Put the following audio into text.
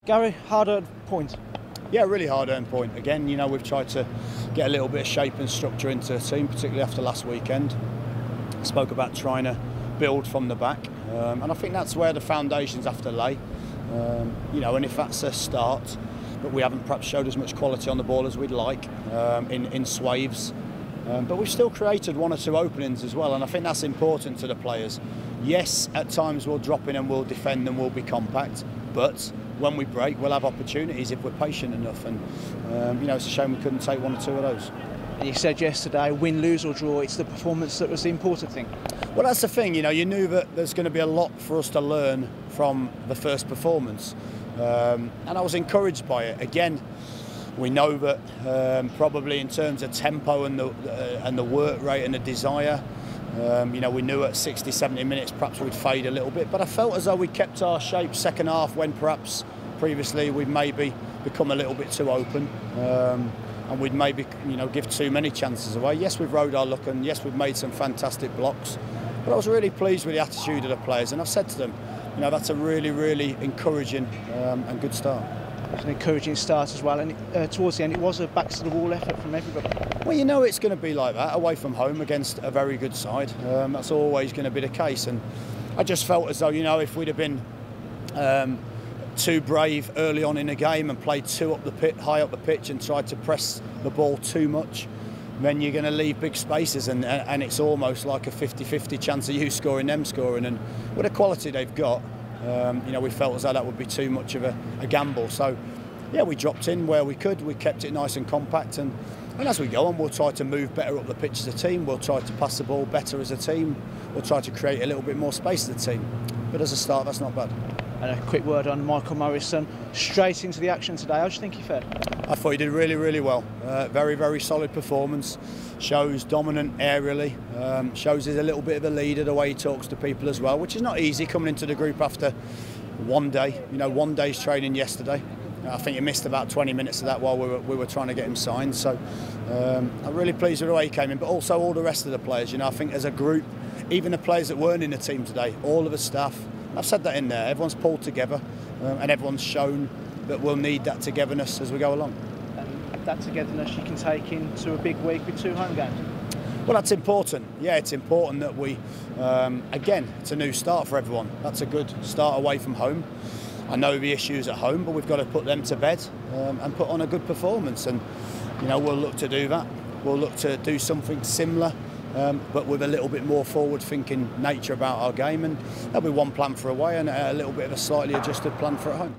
Gary, hard-earned point. Yeah, really hard-earned point. Again, you know, we've tried to get a little bit of shape and structure into the team, particularly after last weekend. Spoke about trying to build from the back, and I think that's where the foundations have to lay. You know, and if that's a start, but we haven't perhaps showed as much quality on the ball as we'd like in swaths. But we've still created one or two openings as well, and I think that's important to the players. Yes, at times we'll drop in and we'll defend and we'll be compact, but when we break, we'll have opportunities if we're patient enough. And you know, it's a shame we couldn't take one or two of those. And you said yesterday, win, lose or draw, it's the performance that was the important thing. Well, that's the thing. You know, you knew that there's going to be a lot for us to learn from the first performance, and I was encouraged by it. Again, we know that probably in terms of tempo and the work rate and the desire, you know, we knew at 60, 70 minutes perhaps we'd fade a little bit, but I felt as though we kept our shape second half when perhaps previously we'd maybe become a little bit too open, and we'd maybe, you know, give too many chances away. Yes, we've rode our luck, and yes, we've made some fantastic blocks, but I was really pleased with the attitude of the players, and I've said to them, you know, that's a really, really encouraging and good start. It was an encouraging start as well, and towards the end it was a backs-to-the-wall effort from everybody. Well, you know it's going to be like that, away from home against a very good side. That's always going to be the case, and I just felt as though, you know, if we'd have been too brave early on in the game and played high up the pitch and tried to press the ball too much, then you're going to leave big spaces, and it's almost like a 50-50 chance of you scoring, them scoring, and with the quality they've got, you know, we felt as though that would be too much of a gamble. So, yeah, we dropped in where we could. We kept it nice and compact, and as we go on, we'll try to move better up the pitch as a team. We'll try to pass the ball better as a team. We'll try to create a little bit more space as a team. But as a start, that's not bad. And a quick word on Michael Morrison, straight into the action today. How do you think he fared? I thought he did really, really well. Very, very solid performance. Shows dominant aerially. Shows he's a little bit of a leader, the way he talks to people as well, which is not easy coming into the group after one day. You know, one day's training yesterday. I think he missed about 20 minutes of that while we were trying to get him signed. So I'm really pleased with the way he came in, but also all the rest of the players. You know, I think as a group, even the players that weren't in the team today, all of the staff, I've said that in there, everyone's pulled together, and everyone's shown that we'll need that togetherness as we go along. And that togetherness you can take into a big week with 2 home games? Well, that's important. Yeah, it's important that we, again, it's a new start for everyone. That's a good start away from home. I know the issues at home, but we've got to put them to bed and put on a good performance. And, you know, we'll look to do that. We'll look to do something similar, but with a little bit more forward-thinking nature about our game. And there'll be one plan for away and a little bit of a slightly adjusted plan for at home.